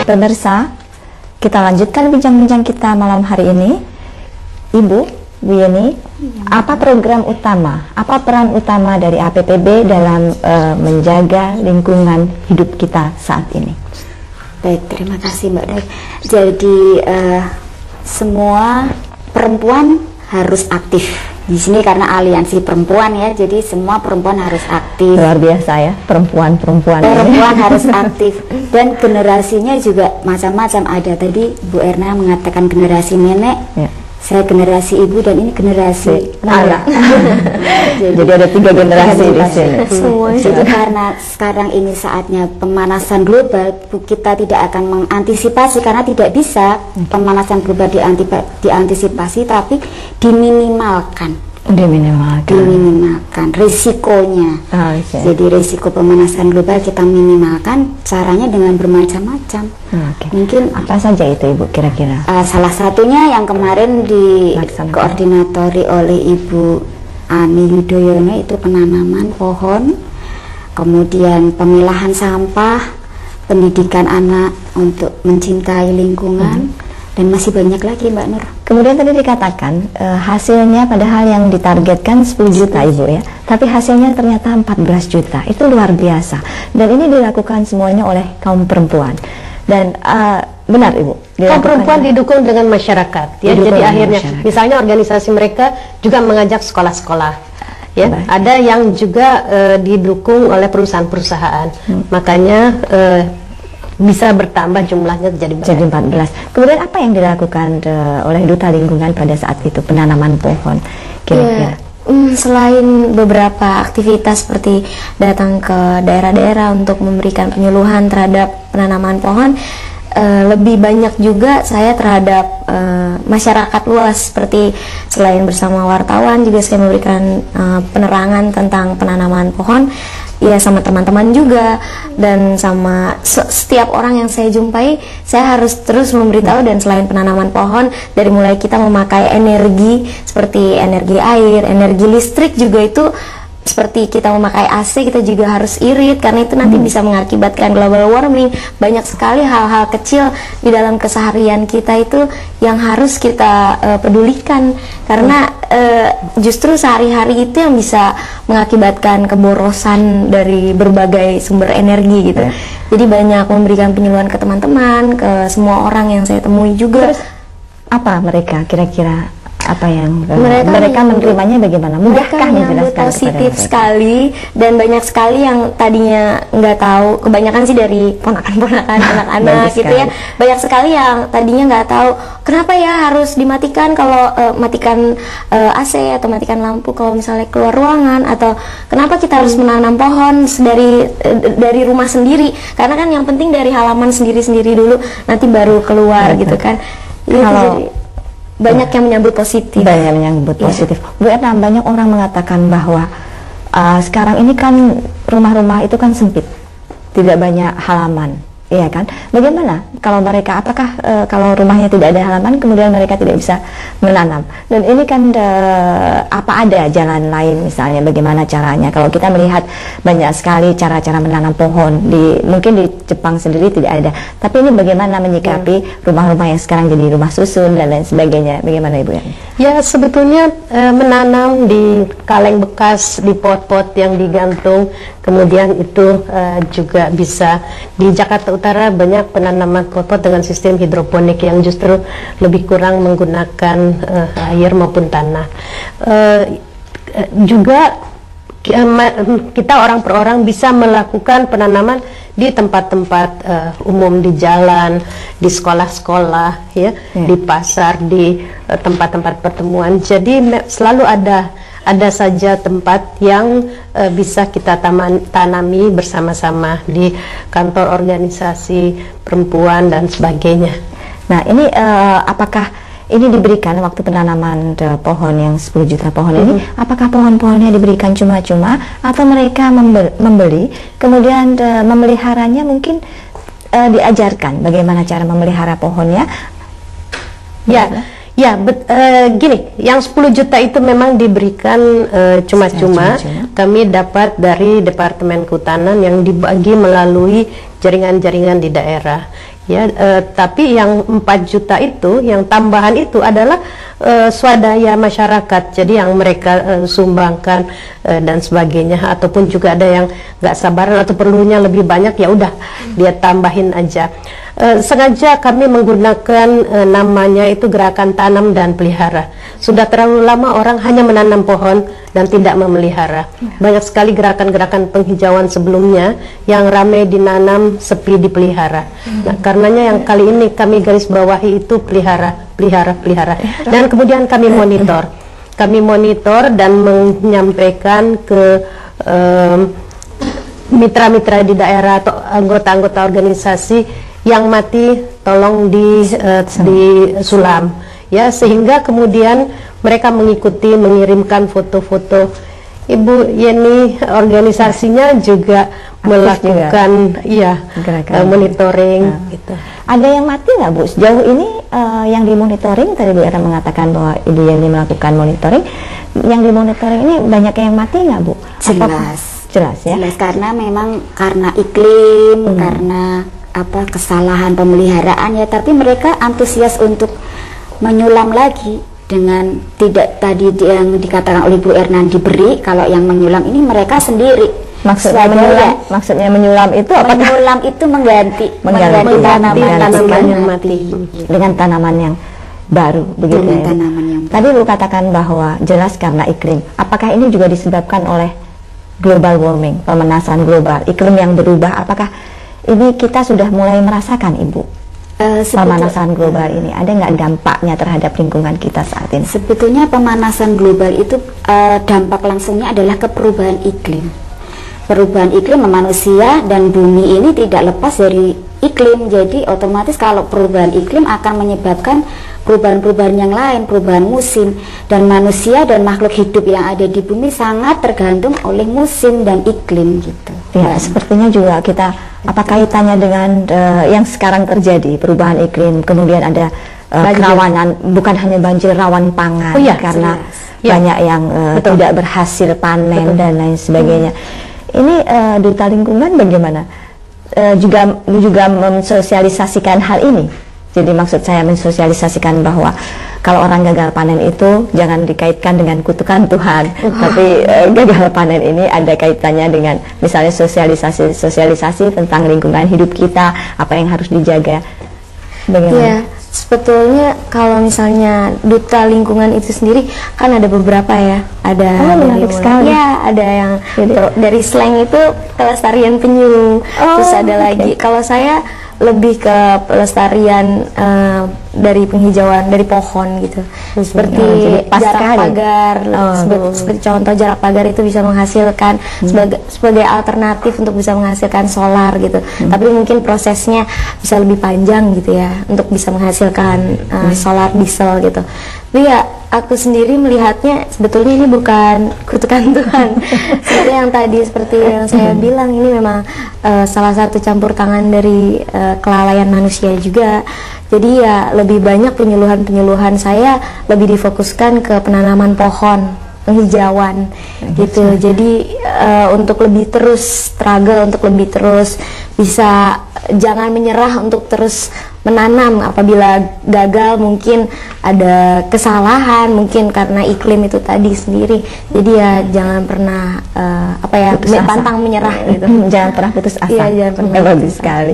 Pemirsa, kita lanjutkan bincang-bincang kita malam hari ini. Ibu, Bu Yeni, apa program utama, apa peran utama dari APPB dalam menjaga lingkungan hidup kita saat ini? Baik, terima kasih Mbak Dai. Jadi semua perempuan harus aktif di sini karena aliansi perempuan ya, jadi semua perempuan harus aktif. Luar biasa ya, perempuan harus aktif, dan generasinya juga macam-macam. Ada tadi Bu Erna mengatakan generasi nenek ya. Saya generasi ibu, dan ini generasi anak. Jadi ada 3 generasi di sini. Jadi karena sekarang ini saatnya pemanasan global, kita tidak akan mengantisipasi karena tidak bisa pemanasan global diantisipasi, tapi diminimalkan risikonya. Jadi risiko pemanasan global kita minimalkan, caranya dengan bermacam-macam. Mungkin apa saja itu Ibu kira-kira? Salah satunya yang kemarin dikoordinatori oleh Ibu Ani Yudhoyono itu penanaman pohon, kemudian pemilahan sampah, pendidikan anak untuk mencintai lingkungan, dan masih banyak lagi Mbak Nur. Kemudian tadi dikatakan hasilnya padahal yang ditargetkan 10 juta Ibu ya, tapi hasilnya ternyata 14 juta. Itu luar biasa, dan ini dilakukan semuanya oleh kaum perempuan. Dan benar Ibu, kaum perempuan didukung dengan masyarakat ya. Jadi akhirnya misalnya organisasi mereka juga mengajak sekolah-sekolah ya. Ada yang juga didukung oleh perusahaan-perusahaan. Makanya bisa bertambah jumlahnya jadi 14. Kemudian apa yang dilakukan oleh Duta Lingkungan pada saat itu, penanaman pohon kira-kira? Selain beberapa aktivitas seperti datang ke daerah-daerah untuk memberikan penyuluhan terhadap penanaman pohon, lebih banyak juga saya terhadap masyarakat luas, seperti selain bersama wartawan juga saya memberikan penerangan tentang penanaman pohon ya, sama teman-teman juga, dan sama setiap orang yang saya jumpai saya harus terus memberitahu. Dan selain penanaman pohon, dari mulai kita memakai energi seperti energi air, energi listrik juga, itu seperti kita memakai AC kita juga harus irit, karena itu nanti bisa mengakibatkan global warming. Banyak sekali hal-hal kecil di dalam keseharian kita itu yang harus kita pedulikan, karena justru sehari-hari itu yang bisa mengakibatkan keborosan dari berbagai sumber energi gitu. Jadi banyak memberikan penyuluhan ke teman-teman, ke semua orang yang saya temui juga. Terus, apa mereka kira-kira? Apa yang mereka menerimanya bagaimana? Mudahkah menjelaskan? Positif sekali, dan banyak sekali yang tadinya nggak tahu. Kebanyakan sih dari ponakan-ponakan anak-anak gitu ya. Banyak sekali yang tadinya nggak tahu kenapa ya harus dimatikan kalau matikan AC atau matikan lampu kalau misalnya keluar ruangan, atau kenapa kita harus menanam pohon dari rumah sendiri, karena kan yang penting dari halaman sendiri-sendiri dulu, nanti baru keluar gitu kan. Kalau banyak yang menyambut positif. Bu Erna, banyak orang mengatakan bahwa sekarang ini kan rumah-rumah itu kan sempit, tidak banyak halaman, iya kan? Bagaimana kalau mereka, apakah kalau rumahnya tidak ada halaman kemudian mereka tidak bisa menanam? Dan ini kan apa ada jalan lain, misalnya bagaimana caranya? Kalau kita melihat banyak sekali cara-cara menanam pohon, mungkin di Jepang sendiri tidak ada, tapi ini bagaimana menyikapi rumah-rumah yang sekarang jadi rumah susun dan lain sebagainya? Bagaimana Ibu Yani? Ya, sebetulnya menanam di kaleng bekas, di pot-pot yang digantung, kemudian itu juga bisa. Di Jakarta Utara banyak penanaman pot-pot dengan sistem hidroponik yang justru lebih kurang menggunakan air maupun tanah. Juga kita orang per orang bisa melakukan penanaman di tempat-tempat umum, di jalan, di sekolah-sekolah, ya, di pasar, di tempat-tempat pertemuan. Jadi selalu ada saja tempat yang bisa kita tanami bersama-sama di kantor organisasi perempuan dan sebagainya. Nah, ini apakah ini diberikan waktu penanaman pohon yang 10 juta pohon ini, apakah pohon-pohonnya diberikan cuma-cuma atau mereka membeli kemudian memeliharanya, mungkin diajarkan bagaimana cara memelihara pohonnya? Gini, yang 10 juta itu memang diberikan cuma-cuma. Kami dapat dari Departemen Kehutanan yang dibagi melalui jaringan-jaringan di daerah. ya, tapi yang 4 juta itu, yang tambahan itu adalah swadaya masyarakat, jadi yang mereka sumbangkan dan sebagainya, ataupun juga ada yang nggak sabaran atau perlunya lebih banyak, ya udah dia tambahin aja. Sengaja kami menggunakan namanya itu gerakan tanam dan pelihara. Sudah terlalu lama orang hanya menanam pohon dan tidak memelihara. Banyak sekali gerakan-gerakan penghijauan sebelumnya yang ramai dinanam, sepi dipelihara. Nah, karenanya yang kali ini kami garis bawahi itu pelihara. Dan kemudian kami monitor. Kami monitor dan menyampaikan ke mitra-mitra di daerah atau anggota-anggota organisasi yang mati tolong disulam, ya, sehingga kemudian mereka mengikuti, mengirimkan foto-foto. Ibu Yeni organisasinya juga melakukan monitoring. Gitu. Ada yang mati nggak, Bu? Sejauh ini yang dimonitoring, tadi Bu Era mengatakan bahwa Ibu Yeni melakukan monitoring. Yang dimonitoring ini banyak yang mati nggak, Bu? Jelas ya. Jelas, karena memang karena iklim, karena kesalahan pemeliharaan, ya, tapi mereka antusias untuk menyulam lagi dengan tidak tadi yang dikatakan oleh Bu Erna diberi. Kalau yang menyulam ini mereka sendiri. Maksudnya menyulam itu apakah? Menyulam itu mengganti tanaman yang mati dengan tanaman yang baru, begitu ya. Tanaman yang baru. Tadi Bu katakan bahwa jelas karena iklim. Apakah ini juga disebabkan oleh global warming, pemanasan global, iklim yang berubah? Apakah ini kita sudah mulai merasakan, Ibu, pemanasan global ini? Ada nggak dampaknya terhadap lingkungan kita saat ini? Sebetulnya pemanasan global itu dampak langsungnya adalah ke perubahan iklim. Perubahan iklim manusia dan bumi ini tidak lepas dari iklim. Jadi otomatis kalau perubahan iklim akan menyebabkan perubahan-perubahan yang lain, perubahan musim, dan manusia dan makhluk hidup yang ada di bumi sangat tergantung oleh musim dan iklim gitu. Ya, sepertinya juga kita, apa kaitannya dengan yang sekarang terjadi, perubahan iklim, kemudian ada kerawanan, bukan hanya banjir, rawan pangan, karena banyak yang tidak berhasil panen dan lain sebagainya. Ini Duta Lingkungan bagaimana? Juga mensosialisasikan hal ini. Jadi maksud saya mensosialisasikan bahwa kalau orang gagal panen itu jangan dikaitkan dengan kutukan Tuhan, tapi gagal panen ini ada kaitannya dengan misalnya sosialisasi tentang lingkungan hidup kita, apa yang harus dijaga. Bagaimana? Ya, sebetulnya kalau misalnya Duta Lingkungan itu sendiri kan ada beberapa ya, ada menarik sekali. Ya, ada yang dari slang itu pelestarian penyu, terus ada lagi. Kalau saya lebih ke pelestarian dari penghijauan dari pohon gitu, seperti jarak pagar, seperti contoh jarak pagar itu bisa menghasilkan sebagai alternatif untuk bisa menghasilkan solar gitu, tapi mungkin prosesnya bisa lebih panjang gitu ya untuk bisa menghasilkan solar diesel gitu. Tapi ya aku sendiri melihatnya sebetulnya ini bukan kutukan Tuhan. Seperti yang tadi, seperti yang saya bilang, ini memang salah satu campur tangan dari kelalaian manusia juga. Jadi ya lebih banyak penyuluhan saya lebih difokuskan ke penanaman pohon, penghijauan gitu. Jadi untuk lebih terus struggle, untuk lebih terus bisa, jangan menyerah untuk terus menanam. Apabila gagal mungkin ada kesalahan, mungkin karena iklim itu tadi sendiri. Jadi ya jangan pernah pantang menyerah gitu. Jangan pernah putus asa. Iya, jangan pernah. Bagus sekali.